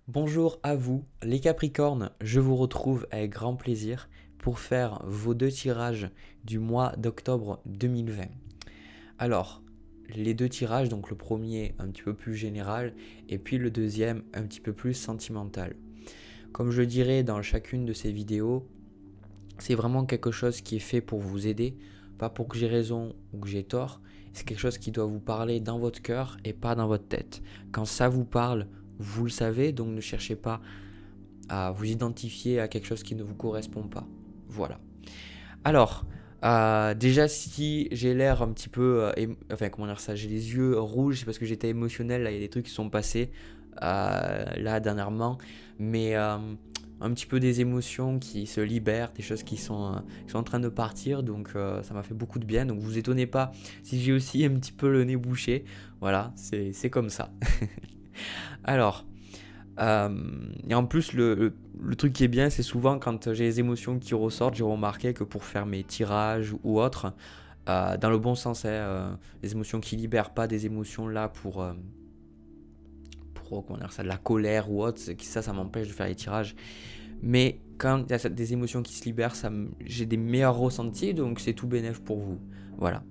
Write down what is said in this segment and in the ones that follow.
Bonjour à vous, les Capricornes, je vous retrouve avec grand plaisir pour faire vos deux tirages du mois d'octobre 2020. Alors, les deux tirages, donc le premier un petit peu plus général et puis le deuxième un petit peu plus sentimental. Comme je dirais dans chacune de ces vidéos, c'est vraiment quelque chose qui est fait pour vous aider, pas pour que j'ai raison ou que j'ai tort. C'est quelque chose qui doit vous parler dans votre cœur et pas dans votre tête. Quand ça vous parle, vous le savez, donc ne cherchez pas à vous identifier à quelque chose qui ne vous correspond pas. Voilà. Alors, déjà si j'ai l'air un petit peu, enfin comment dire ça, j'ai les yeux rouges, c'est parce que j'étais émotionnel, là il y a des trucs qui sont passés là dernièrement, mais un petit peu des émotions qui se libèrent, des choses qui sont en train de partir, donc ça m'a fait beaucoup de bien, donc vous étonnez pas si j'ai aussi un petit peu le nez bouché, voilà, c'est comme ça. Alors, et en plus, le truc qui est bien, c'est souvent quand j'ai les émotions qui ressortent, j'ai remarqué que pour faire mes tirages ou autres, dans le bon sens, les émotions qui libèrent, pas des émotions là pour comment dire ça, de la colère ou autre, ça m'empêche de faire les tirages. Mais quand il y a des émotions qui se libèrent, j'ai des meilleurs ressentis, donc c'est tout bénef pour vous. Voilà.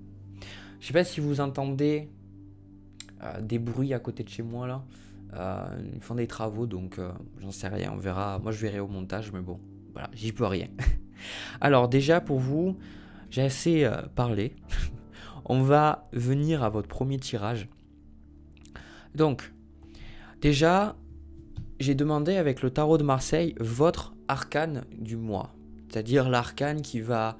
Je sais pas si vous entendez des bruits à côté de chez moi là. Ils font des travaux, donc j'en sais rien, on verra. Moi je verrai au montage, mais bon, voilà, j'y peux rien. Alors déjà pour vous, j'ai assez parlé. On va venir à votre premier tirage. Donc, déjà, j'ai demandé avec le tarot de Marseille votre arcane du mois. C'est-à-dire l'arcane qui va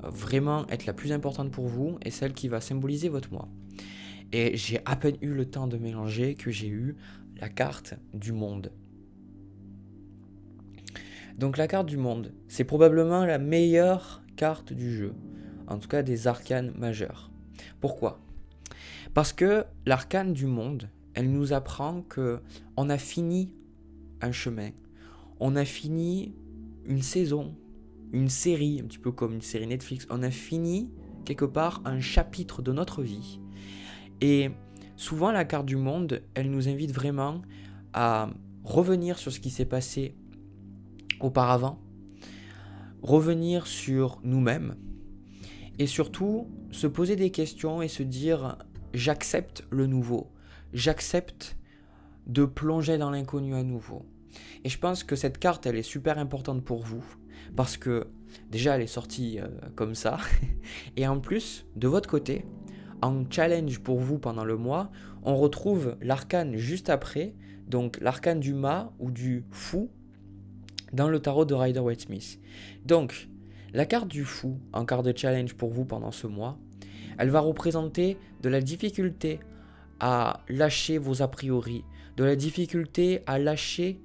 vraiment être la plus importante pour vous et celle qui va symboliser votre mois. Et j'ai à peine eu le temps de mélanger que j'ai eu la carte du monde. Donc la carte du monde, c'est probablement la meilleure carte du jeu, en tout cas des arcanes majeures. Pourquoi? Parce que l'arcane du monde, elle nous apprend que on a fini un chemin, on a fini une saison, une série, un petit peu comme une série Netflix, on a fini quelque part un chapitre de notre vie. Et souvent la carte du monde, elle nous invite vraiment à revenir sur ce qui s'est passé auparavant, revenir sur nous-mêmes et surtout se poser des questions et se dire j'accepte le nouveau, j'accepte de plonger dans l'inconnu à nouveau. Et je pense que cette carte elle est super importante pour vous parce que déjà elle est sortie comme ça et en plus de votre côté en challenge pour vous pendant le mois on retrouve l'arcane juste après, donc l'arcane du mât ou du fou dans le tarot de Rider-Waite-Smith. Donc, la carte du fou, en carte de challenge pour vous pendant ce mois, elle va représenter de la difficulté à lâcher vos a priori, de la difficulté à lâcher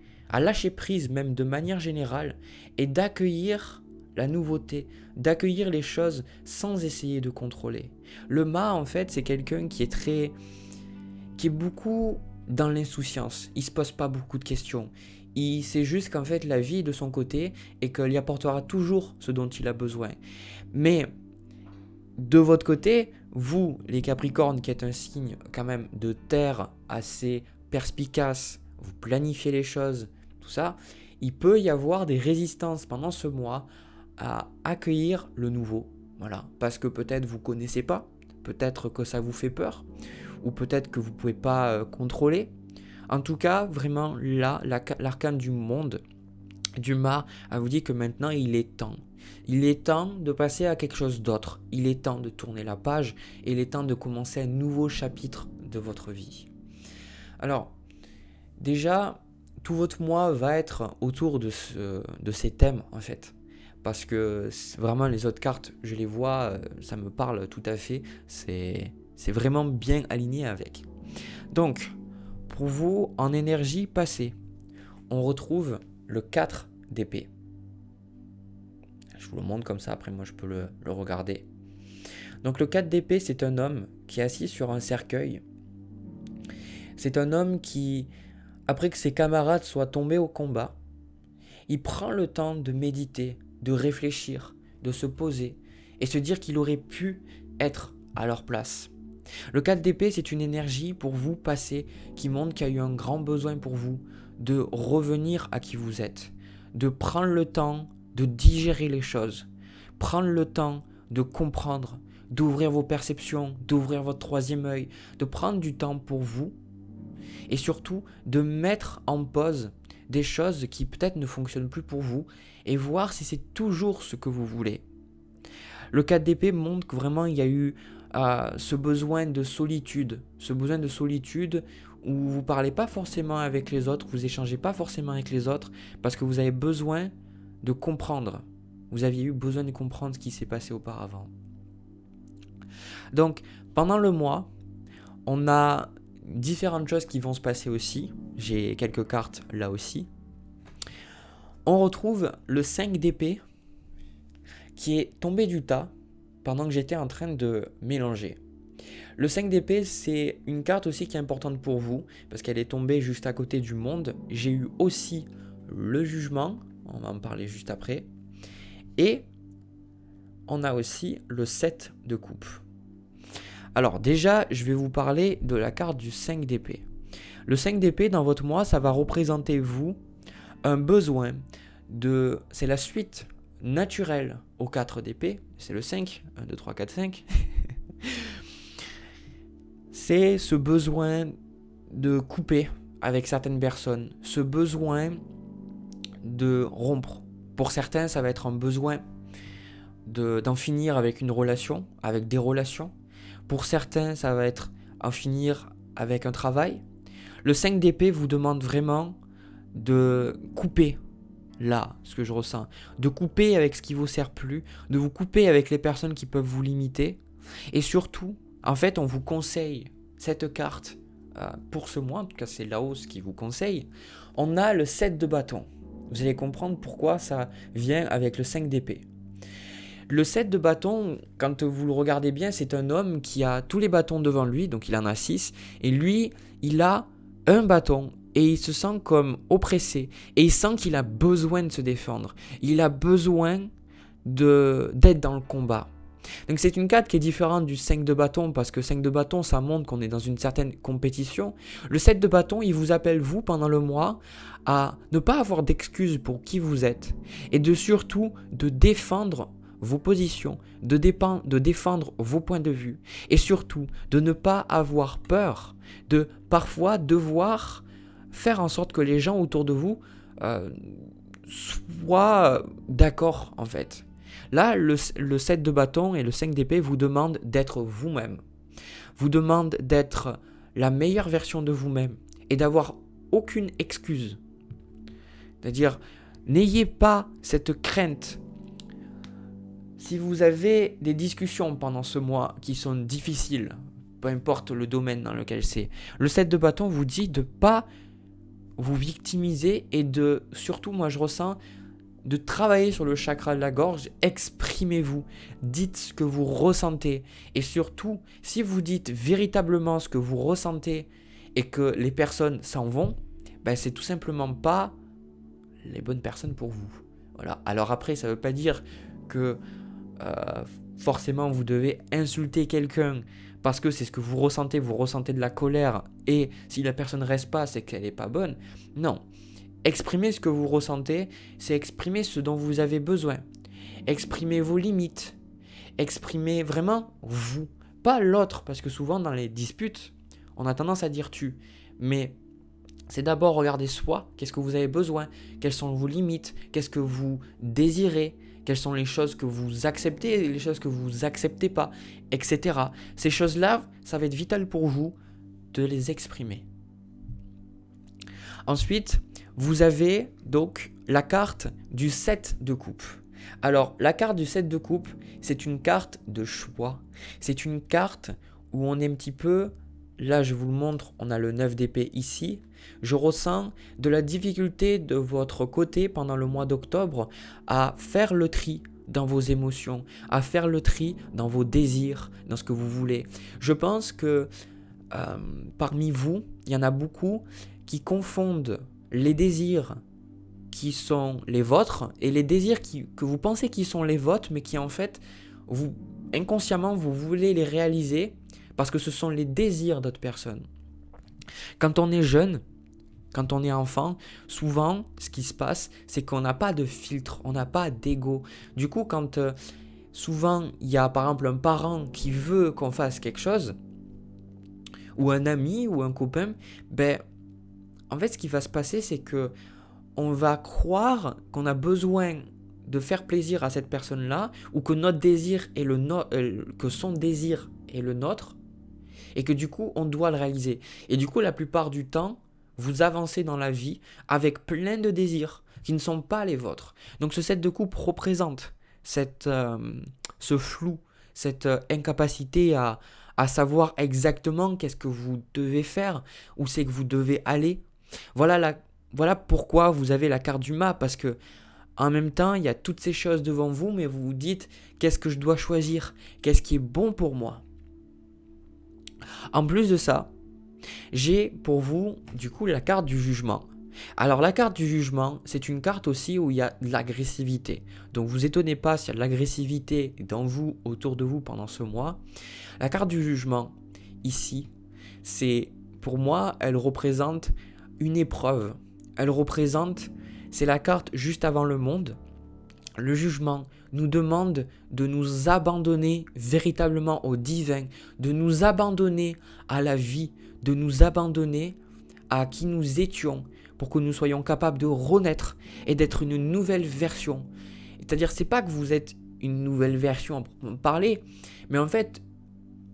prise même de manière générale et d'accueillir la nouveauté, d'accueillir les choses sans essayer de contrôler. Le mât, en fait, c'est quelqu'un qui est beaucoup dans l'insouciance. Il se pose pas beaucoup de questions. Il sait juste qu'en fait la vie est de son côté et qu'il y apportera toujours ce dont il a besoin. Mais de votre côté, vous, les Capricornes, qui êtes un signe quand même de terre assez perspicace, vous planifiez les choses, tout ça, il peut y avoir des résistances pendant ce mois à accueillir le nouveau. Voilà, parce que peut-être vous connaissez pas, peut-être que ça vous fait peur, ou peut-être que vous ne pouvez pas contrôler. En tout cas, vraiment, là, l'arcane du monde, du mât, a vous dit que maintenant, il est temps. Il est temps de passer à quelque chose d'autre. Il est temps de tourner la page et il est temps de commencer un nouveau chapitre de votre vie. Alors, déjà, tout votre mois va être autour de ces thèmes, en fait. Parce que vraiment, les autres cartes, je les vois, ça me parle tout à fait. C'est vraiment bien aligné avec. Donc, pour vous, en énergie passée, on retrouve le 4 d'épée. Je vous le montre comme ça, après moi je peux le regarder. Donc le 4 d'épée, c'est un homme qui est assis sur un cercueil. C'est un homme qui, après que ses camarades soient tombés au combat, il prend le temps de méditer, de réfléchir, de se poser et se dire qu'il aurait pu être à leur place. Le 4 d'épée, c'est une énergie pour vous passée qui montre qu'il y a eu un grand besoin pour vous de revenir à qui vous êtes, de prendre le temps de digérer les choses, prendre le temps de comprendre, d'ouvrir vos perceptions, d'ouvrir votre troisième œil, de prendre du temps pour vous et surtout de mettre en pause des choses qui peut-être ne fonctionnent plus pour vous et voir si c'est toujours ce que vous voulez. Le 4 d'épée montre que vraiment il y a eu ce besoin de solitude où vous ne parlez pas forcément avec les autres, vous échangez pas forcément avec les autres parce que vous avez besoin de comprendre. Vous aviez eu besoin de comprendre ce qui s'est passé auparavant. Donc, pendant le mois, on a différentes choses qui vont se passer aussi. J'ai quelques cartes là aussi. On retrouve le 5 d'épée qui est tombé du tas pendant que j'étais en train de mélanger. Le 5 d'épée, c'est une carte aussi qui est importante pour vous parce qu'elle est tombée juste à côté du monde. J'ai eu aussi le jugement, on va en parler juste après. Et on a aussi le 7 de coupe. Alors déjà, je vais vous parler de la carte du 5 d'épée. Le 5 d'épée dans votre mois, ça va représenter vous un besoin de... C'est la suite naturelle au 4 d'épée. C'est le 5. 1, 2, 3, 4, 5. C'est ce besoin de couper avec certaines personnes. Ce besoin de rompre. Pour certains, ça va être un besoin d'en finir avec une relation, avec des relations. Pour certains, ça va être en finir avec un travail. Le 5 d'épée vous demande vraiment de couper, là, ce que je ressens. De couper avec ce qui ne vous sert plus, de vous couper avec les personnes qui peuvent vous limiter. Et surtout, en fait, on vous conseille cette carte pour ce mois, en tout cas c'est la hausse qui vous conseille. On a le 7 de bâton. Vous allez comprendre pourquoi ça vient avec le 5 d'épée. Le 7 de bâton, quand vous le regardez bien, c'est un homme qui a tous les bâtons devant lui, donc il en a 6, et lui, il a un bâton, et il se sent comme oppressé, et il sent qu'il a besoin de se défendre, il a besoin d'être dans le combat. Donc c'est une carte qui est différente du 5 de bâton, parce que 5 de bâton, ça montre qu'on est dans une certaine compétition. Le 7 de bâton, il vous appelle, vous, pendant le mois, à ne pas avoir d'excuses pour qui vous êtes, et surtout de défendre vos positions, de défendre vos points de vue et surtout de ne pas avoir peur de parfois devoir faire en sorte que les gens autour de vous soient d'accord en fait. Là, le 7 de bâton et le 5 d'épée vous demandent d'être vous-même, vous demandent d'être la meilleure version de vous-même et d'avoir aucune excuse. C'est-à-dire, n'ayez pas cette crainte. Si vous avez des discussions pendant ce mois qui sont difficiles, peu importe le domaine dans lequel c'est, le 7 de bâton vous dit de ne pas vous victimiser et de, surtout moi je ressens, de travailler sur le chakra de la gorge, exprimez-vous, dites ce que vous ressentez. Et surtout, si vous dites véritablement ce que vous ressentez et que les personnes s'en vont, ben c'est tout simplement pas les bonnes personnes pour vous. Voilà. Alors après, ça ne veut pas dire que forcément vous devez insulter quelqu'un parce que c'est ce que vous ressentez de la colère et si la personne reste pas, c'est qu'elle n'est pas bonne. Non. Exprimer ce que vous ressentez, c'est exprimer ce dont vous avez besoin. Exprimez vos limites. Exprimez vraiment vous, pas l'autre, parce que souvent dans les disputes, on a tendance à dire tu. Mais c'est d'abord regarder soi, qu'est-ce que vous avez besoin, quelles sont vos limites, qu'est-ce que vous désirez, quelles sont les choses que vous acceptez et les choses que vous acceptez pas, etc. Ces choses-là, ça va être vital pour vous de les exprimer. Ensuite, vous avez donc la carte du 7 de coupe. Alors, la carte du 7 de coupe, c'est une carte de choix. C'est une carte où on est un petit peu... Là, je vous le montre, on a le 9 d'épée ici. Je ressens de la difficulté de votre côté pendant le mois d'octobre à faire le tri dans vos émotions, à faire le tri dans vos désirs, dans ce que vous voulez. Je pense que parmi vous, il y en a beaucoup qui confondent les désirs qui sont les vôtres et les désirs que vous pensez qui sont les vôtres, mais qui en fait, inconsciemment, vous voulez les réaliser parce que ce sont les désirs d'autres personnes. Quand on est jeune, Quand on est enfant, souvent, ce qui se passe, c'est qu'on n'a pas de filtre, on n'a pas d'ego. Du coup, quand souvent, il y a par exemple un parent qui veut qu'on fasse quelque chose, ou un ami, ou un copain, ben, en fait, ce qui va se passer, c'est que on va croire qu'on a besoin de faire plaisir à cette personne-là, ou que notre désir est que son désir est le nôtre, et que du coup, on doit le réaliser. Et du coup, la plupart du temps, vous avancez dans la vie avec plein de désirs qui ne sont pas les vôtres. Donc ce set de coupe représente ce flou, cette incapacité à savoir exactement qu'est-ce que vous devez faire, où c'est que vous devez aller. Voilà pourquoi vous avez la carte du mât, parce que en même temps, il y a toutes ces choses devant vous, mais vous vous dites, qu'est-ce que je dois choisir? Qu'est-ce qui est bon pour moi? En plus de ça, j'ai pour vous, du coup, la carte du jugement. Alors, la carte du jugement, c'est une carte aussi où il y a de l'agressivité. Donc, vous étonnez pas s'il y a de l'agressivité dans vous, autour de vous pendant ce mois. La carte du jugement, ici, pour moi, elle représente une épreuve. C'est la carte juste avant le monde. Le jugement nous demande de nous abandonner véritablement au divin, de nous abandonner à la vie, de nous abandonner à qui nous étions pour que nous soyons capables de renaître et d'être une nouvelle version. C'est-à-dire, c'est pas que vous êtes une nouvelle version à proprement parler, mais en fait,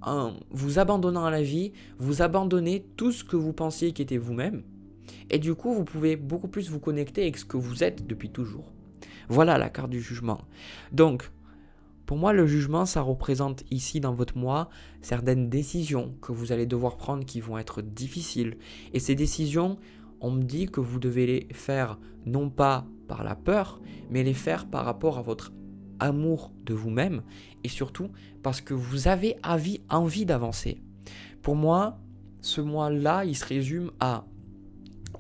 en vous abandonnant à la vie, vous abandonnez tout ce que vous pensiez qui était vous-même, et du coup, vous pouvez beaucoup plus vous connecter avec ce que vous êtes depuis toujours. Voilà la carte du jugement. Donc, pour moi, le jugement, ça représente ici dans votre mois certaines décisions que vous allez devoir prendre qui vont être difficiles. Et ces décisions, on me dit que vous devez les faire non pas par la peur, mais les faire par rapport à votre amour de vous-même et surtout parce que vous avez envie d'avancer. Pour moi, ce mois-là, il se résume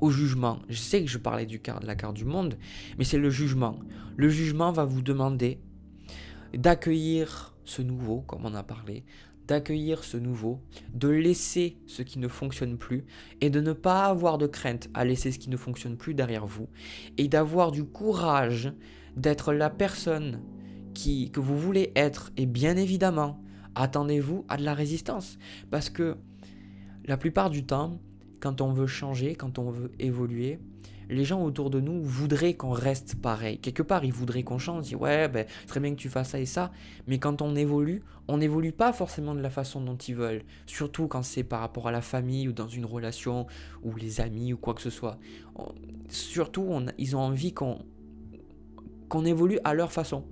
au jugement. Je sais que je parlais de la carte du monde, mais c'est le jugement. Le jugement va vous demander d'accueillir ce nouveau, comme on a parlé, d'accueillir ce nouveau, de laisser ce qui ne fonctionne plus et de ne pas avoir de crainte à laisser ce qui ne fonctionne plus derrière vous et d'avoir du courage d'être la personne que vous voulez être. Et bien évidemment, attendez-vous à de la résistance parce que la plupart du temps, quand on veut changer, quand on veut évoluer, les gens autour de nous voudraient qu'on reste pareil. Quelque part, ils voudraient qu'on change. Ils disent, ouais, très bien que tu fasses ça et ça. Mais quand on n'évolue pas forcément de la façon dont ils veulent. Surtout quand c'est par rapport à la famille ou dans une relation ou les amis ou quoi que ce soit. Ils ont envie qu'on évolue à leur façon.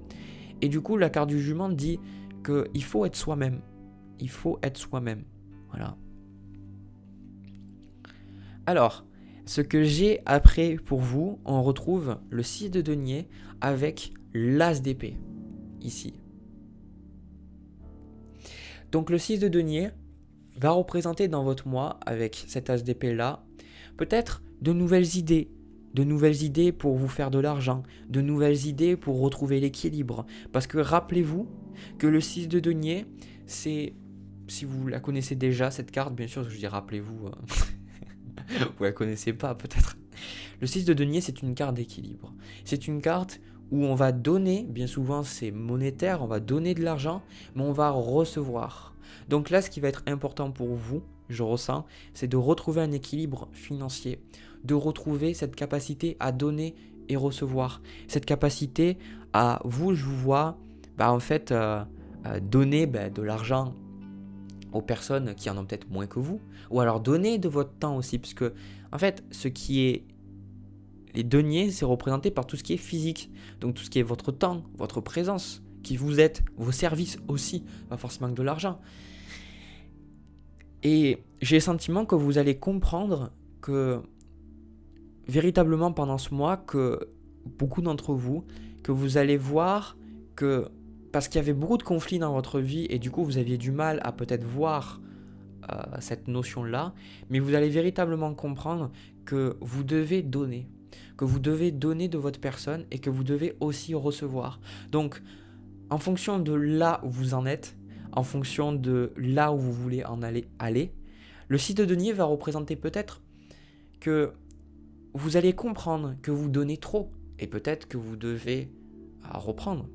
Et du coup, la carte du jugement dit qu'il faut être soi-même. Il faut être soi-même. Voilà. Alors, ce que j'ai après pour vous, on retrouve le 6 de denier avec l'as d'épée, ici. Donc le 6 de denier va représenter dans votre mois, avec cet as d'épée là, peut-être de nouvelles idées pour vous faire de l'argent, de nouvelles idées pour retrouver l'équilibre. Parce que rappelez-vous que le 6 de denier, c'est, si vous la connaissez déjà, cette carte, bien sûr, je dis rappelez-vous... Vous la connaissez pas peut-être. Le 6 de denier, c'est une carte d'équilibre. C'est une carte où on va donner, bien souvent c'est monétaire, on va donner de l'argent, mais on va recevoir. Donc là, ce qui va être important pour vous, je ressens, c'est de retrouver un équilibre financier, de retrouver cette capacité à donner et recevoir. Cette capacité à vous, je vous vois, donner de l'argent aux personnes qui en ont peut-être moins que vous, ou alors donner de votre temps aussi, parce que en fait, ce qui est les deniers, c'est représenté par tout ce qui est physique, donc tout ce qui est votre temps, votre présence, qui vous êtes, vos services aussi, pas forcément que de l'argent. Et j'ai le sentiment que vous allez comprendre que véritablement pendant ce mois, que beaucoup d'entre vous, que vous allez voir que parce qu'il y avait beaucoup de conflits dans votre vie et du coup vous aviez du mal à peut-être voir cette notion-là, mais vous allez véritablement comprendre que vous devez donner de votre personne et que vous devez aussi recevoir. Donc, en fonction de là où vous en êtes, en fonction de là où vous voulez en aller, le 6 de denier va représenter peut-être que vous allez comprendre que vous donnez trop et peut-être que vous devez reprendre.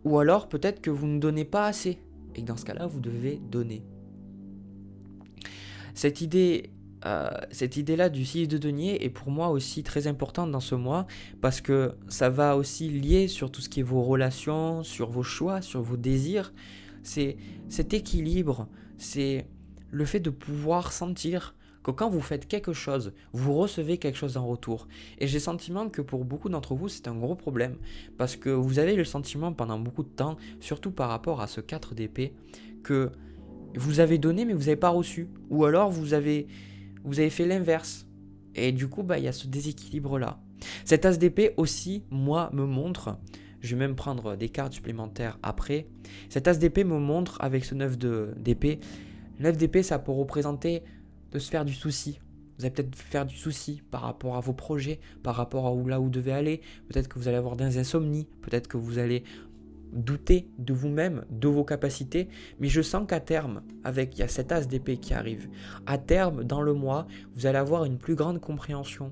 Ou alors peut-être que vous ne donnez pas assez et que dans ce cas-là, vous devez donner. Cette idée-là du 6 de denier est pour moi aussi très importante dans ce mois parce que ça va aussi lier sur tout ce qui est vos relations, sur vos choix, sur vos désirs. C'est cet équilibre, c'est le fait de pouvoir sentir que quand vous faites quelque chose, vous recevez quelque chose en retour. Et j'ai le sentiment que pour beaucoup d'entre vous, c'est un gros problème parce que vous avez le sentiment pendant beaucoup de temps, surtout par rapport à ce 4 d'épée, que vous avez donné mais vous n'avez pas reçu. Ou alors vous avez fait l'inverse. Et du coup, il y a ce déséquilibre-là. Cet as d'épée aussi, moi, me montre, je vais même prendre des cartes supplémentaires après, cet as d'épée me montre avec ce 9 d'épée, 9 d'épée, ça peut représenter de se faire du souci. Vous allez peut-être faire du souci par rapport à vos projets, par rapport à là où vous devez aller. Peut-être que vous allez avoir des insomnies, peut-être que vous allez douter de vous-même, de vos capacités, mais je sens qu'à terme, il y a cet as d'épée qui arrive, à terme, dans le mois, vous allez avoir une plus grande compréhension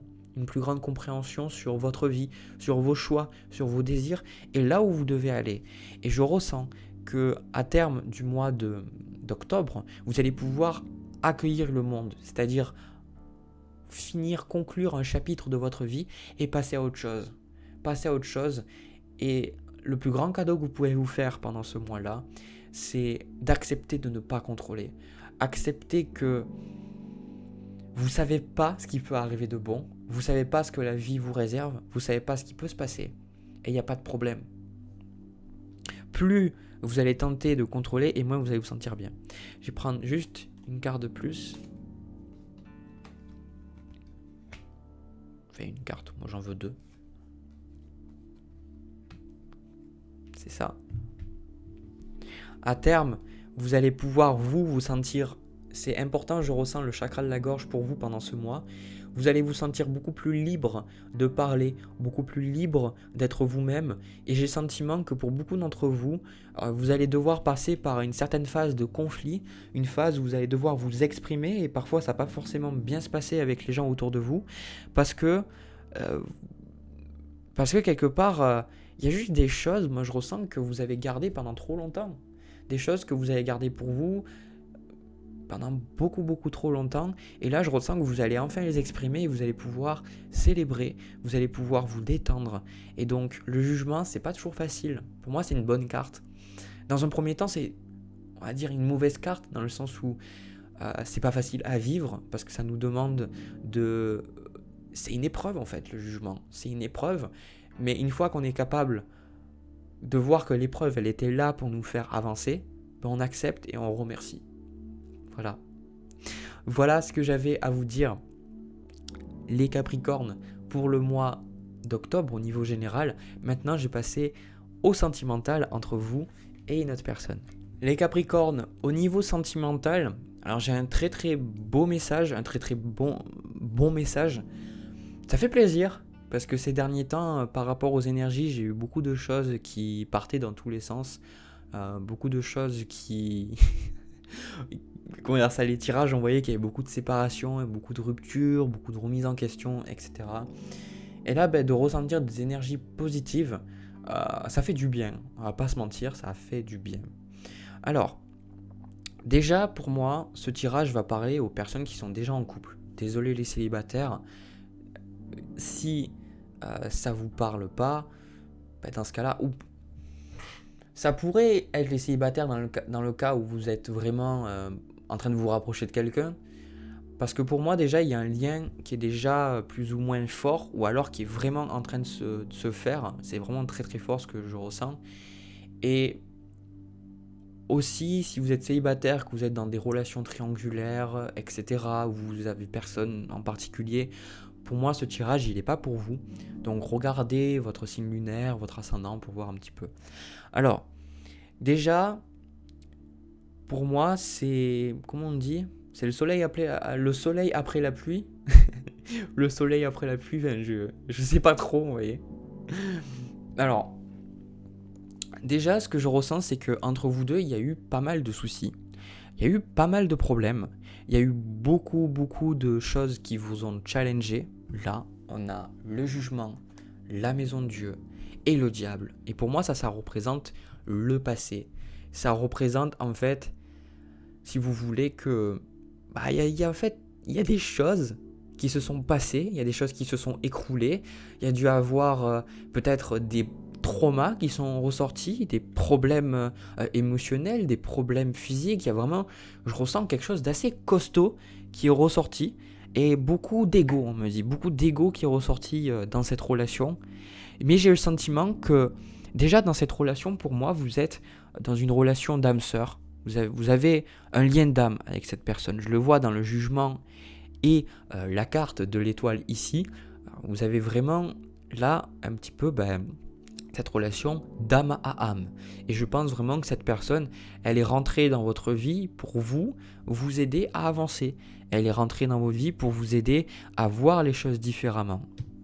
sur votre vie, sur vos choix, sur vos désirs, et là où vous devez aller. Et je ressens que à terme du mois d'octobre, vous allez pouvoir accueillir le monde, c'est-à-dire conclure un chapitre de votre vie et passer à autre chose. Et le plus grand cadeau que vous pouvez vous faire pendant ce mois-là, c'est d'accepter de ne pas contrôler. Accepter que vous ne savez pas ce qui peut arriver de bon, vous ne savez pas ce que la vie vous réserve, vous ne savez pas ce qui peut se passer. Et il n'y a pas de problème. Plus vous allez tenter de contrôler et moins vous allez vous sentir bien. Je vais prendre juste une carte de plus. Enfin, une carte, moi j'en veux 2. C'est ça. À terme, vous allez pouvoir vous sentir, c'est important, je ressens le chakra de la gorge pour vous pendant ce mois, vous allez vous sentir beaucoup plus libre de parler, beaucoup plus libre d'être vous-même, et j'ai le sentiment que pour beaucoup d'entre vous, vous allez devoir passer par une certaine phase de conflit, une phase où vous allez devoir vous exprimer, et parfois ça va pas forcément bien se passer avec les gens autour de vous, parce que quelque part, il y a juste des choses, moi je ressens que vous avez gardées pendant trop longtemps. Des choses que vous avez gardées pour vous pendant beaucoup beaucoup trop longtemps. Et là je ressens que vous allez enfin les exprimer et vous allez pouvoir célébrer, vous allez pouvoir vous détendre. Et donc le jugement, c'est pas toujours facile. Pour moi c'est une bonne carte. Dans un premier temps c'est, on va dire, une mauvaise carte dans le sens où c'est pas facile à vivre parce que ça nous demande de... C'est une épreuve en fait, le jugement. C'est une épreuve. Mais une fois qu'on est capable de voir que l'épreuve, elle était là pour nous faire avancer, on accepte et on remercie. Voilà. Voilà ce que j'avais à vous dire, les Capricornes, pour le mois d'octobre au niveau général. Maintenant, je vais passer au sentimental entre vous et une autre personne. Les Capricornes, au niveau sentimental, alors j'ai un très très beau message, un très très bon message. Ça fait plaisir. Parce que ces derniers temps, par rapport aux énergies, j'ai eu beaucoup de choses qui partaient dans tous les sens. Beaucoup de choses qui... Comment dire ça, les tirages, on voyait qu'il y avait beaucoup de séparations, beaucoup de ruptures, beaucoup de remises en question, etc. Et là, de ressentir des énergies positives, ça fait du bien. On va pas se mentir, ça fait du bien. Alors, déjà, pour moi, ce tirage va parler aux personnes qui sont déjà en couple. Désolé les célibataires. Si ça vous parle pas, dans ce cas-là, ça pourrait être les célibataires dans le cas où vous êtes vraiment en train de vous rapprocher de quelqu'un. Parce que pour moi, déjà, il y a un lien qui est déjà plus ou moins fort, ou alors qui est vraiment en train de se faire. C'est vraiment très très fort ce que je ressens. Et aussi, si vous êtes célibataire, que vous êtes dans des relations triangulaires, etc., où vous avez personne en particulier, pour moi, ce tirage, il n'est pas pour vous. Donc, regardez votre signe lunaire, votre ascendant, pour voir un petit peu. Alors, déjà, pour moi, c'est... Comment on dit ? C'est le soleil après la pluie. Le soleil après la pluie, je sais pas trop, vous voyez. Alors, déjà, ce que je ressens, c'est qu'entre vous deux, il y a eu pas mal de soucis. il y a eu pas mal de problèmes. Il y a eu beaucoup, beaucoup de choses qui vous ont challengé. Là, on a le jugement, la maison de Dieu et le diable. Et pour moi, ça représente le passé. Ça représente en fait, si vous voulez, que en fait, il y a des choses qui se sont passées, il y a des choses qui se sont écroulées, il y a dû avoir peut-être des traumas qui sont ressortis, des problèmes émotionnels, des problèmes physiques, il y a vraiment, je ressens quelque chose d'assez costaud qui est ressorti, et beaucoup d'ego, on me dit, beaucoup d'ego qui est ressorti dans cette relation, mais j'ai le sentiment que déjà dans cette relation, pour moi, vous êtes dans une relation d'âme-sœur, vous avez un lien d'âme avec cette personne, je le vois dans le jugement et la carte de l'étoile ici, vous avez vraiment là un petit peu cette relation d'âme à âme. Et je pense vraiment que cette personne, elle est rentrée dans votre vie pour vous aider à avancer. Elle est rentrée dans votre vie pour vous aider à voir les choses différemment.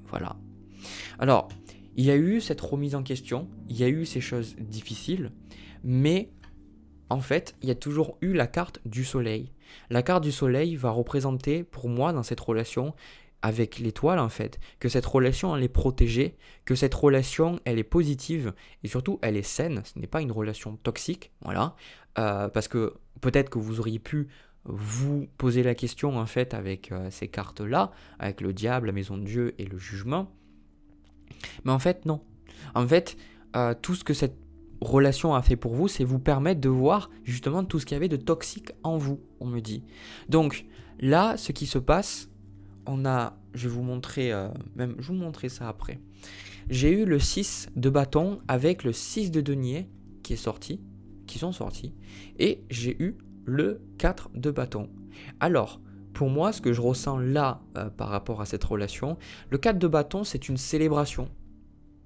Voilà. Alors, il y a eu cette remise en question, il y a eu ces choses difficiles, mais en fait, il y a toujours eu la carte du soleil. La carte du soleil va représenter pour moi dans cette relation avec l'étoile en fait, que cette relation elle est protégée, que cette relation elle est positive et surtout elle est saine, ce n'est pas une relation toxique, voilà, parce que peut-être que vous auriez pu vous poser la question en fait avec ces cartes-là, avec le diable, la maison de Dieu et le jugement, mais en fait non. En fait, tout ce que cette relation a fait pour vous, c'est vous permettre de voir justement tout ce qu'il y avait de toxique en vous, on me dit. Donc là, ce qui se passe, je vais vous montrer, je vous montrer ça après. J'ai eu le 6 de bâton avec le 6 de denier qui sont sortis, et j'ai eu le 4 de bâton. Alors, pour moi, ce que je ressens là par rapport à cette relation, le 4 de bâton, c'est une célébration.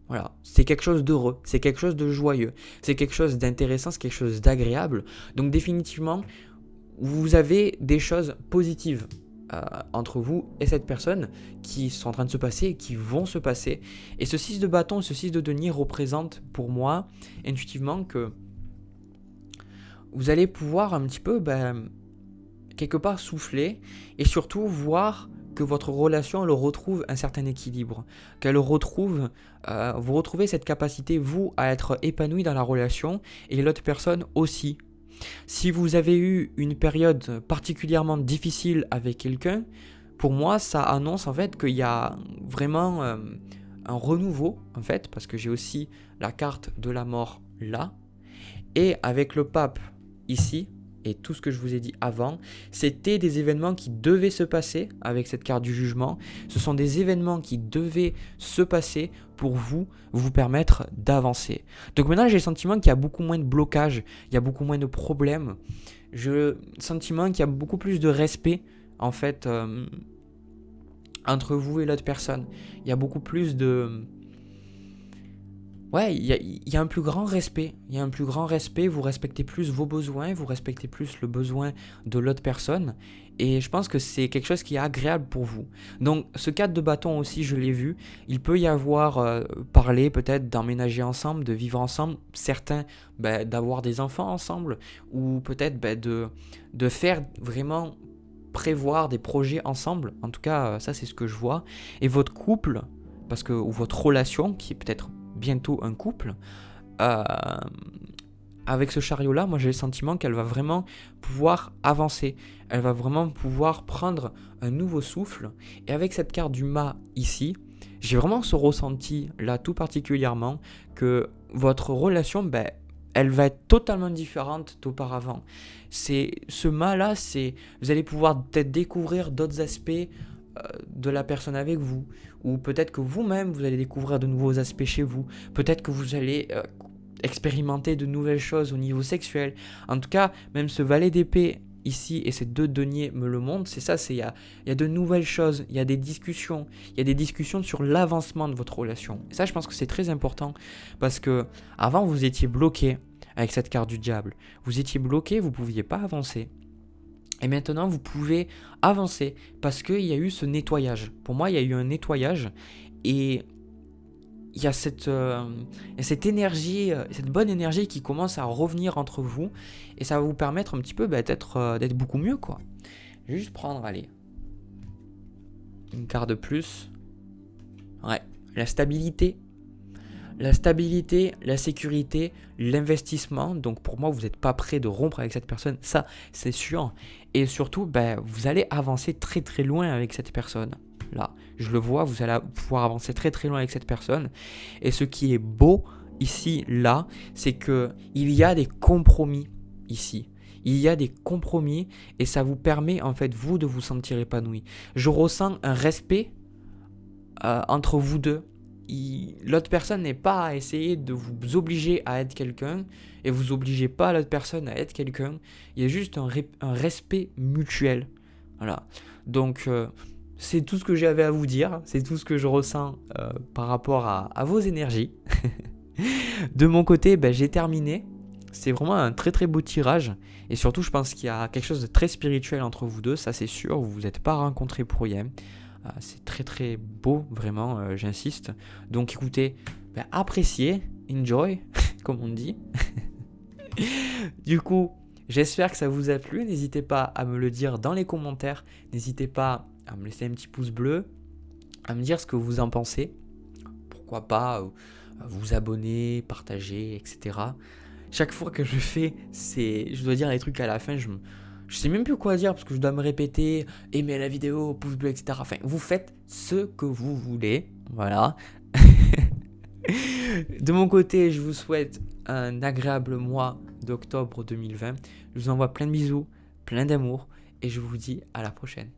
Voilà, c'est quelque chose d'heureux, c'est quelque chose de joyeux, c'est quelque chose d'intéressant, c'est quelque chose d'agréable. Donc définitivement, vous avez des choses positives entre vous et cette personne qui sont en train de se passer et qui vont se passer. Et ce 6 de bâton et ce 6 de denier représentent pour moi intuitivement que vous allez pouvoir un petit peu quelque part souffler et surtout voir que votre relation elle retrouve un certain équilibre, qu'elle retrouve, vous retrouvez cette capacité vous à être épanoui dans la relation et l'autre personne aussi. Si vous avez eu une période particulièrement difficile avec quelqu'un, pour moi ça annonce en fait qu'il y a vraiment un renouveau en fait, parce que j'ai aussi la carte de la mort là, et avec le pape ici, et tout ce que je vous ai dit avant, c'était des événements qui devaient se passer avec cette carte du jugement. Ce sont des événements qui devaient se passer pour vous permettre d'avancer. Donc maintenant, j'ai le sentiment qu'il y a beaucoup moins de blocages, il y a beaucoup moins de problèmes. J'ai le sentiment qu'il y a beaucoup plus de respect, en fait, entre vous et l'autre personne. Il y a beaucoup plus de... Ouais, il y a un plus grand respect. Il y a un plus grand respect. Vous respectez plus vos besoins, vous respectez plus le besoin de l'autre personne. Et je pense que c'est quelque chose qui est agréable pour vous. Donc, ce 4 de bâton aussi, je l'ai vu. Il peut y avoir parler peut-être d'emménager ensemble, de vivre ensemble. Certains, d'avoir des enfants ensemble. Ou peut-être de faire vraiment prévoir des projets ensemble. En tout cas, ça, c'est ce que je vois. Et votre couple, ou votre relation, qui est peut-être bientôt un couple, avec ce chariot-là, moi j'ai le sentiment qu'elle va vraiment pouvoir avancer. Elle va vraiment pouvoir prendre un nouveau souffle. Et avec cette carte du mât ici, j'ai vraiment ce ressenti là tout particulièrement que votre relation, elle va être totalement différente d'auparavant. Ce mât-là, vous allez pouvoir peut-être découvrir d'autres aspects de la personne avec vous, ou peut-être que vous-même vous allez découvrir de nouveaux aspects chez vous, peut-être que vous allez expérimenter de nouvelles choses au niveau sexuel. En tout cas, même ce valet d'épée ici et ces 2 deniers me le montrent, c'est ça, il y a de nouvelles choses, il y a des discussions sur l'avancement de votre relation. Et ça, je pense que c'est très important, parce que avant vous étiez bloqué avec cette carte du diable, vous étiez bloqué, vous ne pouviez pas avancer. Et maintenant, vous pouvez avancer parce qu'il y a eu ce nettoyage. Pour moi, il y a eu un nettoyage et il y a cette énergie, cette bonne énergie qui commence à revenir entre vous et ça va vous permettre un petit peu d'être beaucoup mieux, quoi. Je vais juste prendre, allez, une carte de plus. Ouais, la stabilité, la sécurité, l'investissement. Donc pour moi, vous n'êtes pas prêt de rompre avec cette personne, ça c'est sûr. Et surtout, vous allez avancer très très loin avec cette personne. Là, je le vois, vous allez pouvoir avancer très très loin avec cette personne. Et ce qui est beau ici, là, c'est que il y a des compromis ici. Il y a des compromis et ça vous permet en fait vous de vous sentir épanoui. Je ressens un respect entre vous deux. L'autre personne n'est pas à essayer de vous obliger à être quelqu'un et vous obligez pas l'autre personne à être quelqu'un. Il y a juste un respect mutuel. Voilà. Donc c'est tout ce que j'avais à vous dire. C'est tout ce que je ressens par rapport à vos énergies. De mon côté, j'ai terminé. C'est vraiment un très très beau tirage. Et surtout, je pense qu'il y a quelque chose de très spirituel entre vous deux. Ça, c'est sûr. Vous vous êtes pas rencontrés pour rien. C'est très très beau, vraiment, j'insiste. Donc écoutez, appréciez, enjoy, comme on dit. Du coup, j'espère que ça vous a plu. N'hésitez pas à me le dire dans les commentaires. N'hésitez pas à me laisser un petit pouce bleu, à me dire ce que vous en pensez. Pourquoi pas vous abonner, partager, etc. Chaque fois que je fais, je dois dire les trucs à la fin, je sais même plus quoi dire parce que je dois me répéter, aimer la vidéo, pouce bleu, etc. Enfin, vous faites ce que vous voulez. Voilà. De mon côté, je vous souhaite un agréable mois d'octobre 2020. Je vous envoie plein de bisous, plein d'amour et je vous dis à la prochaine.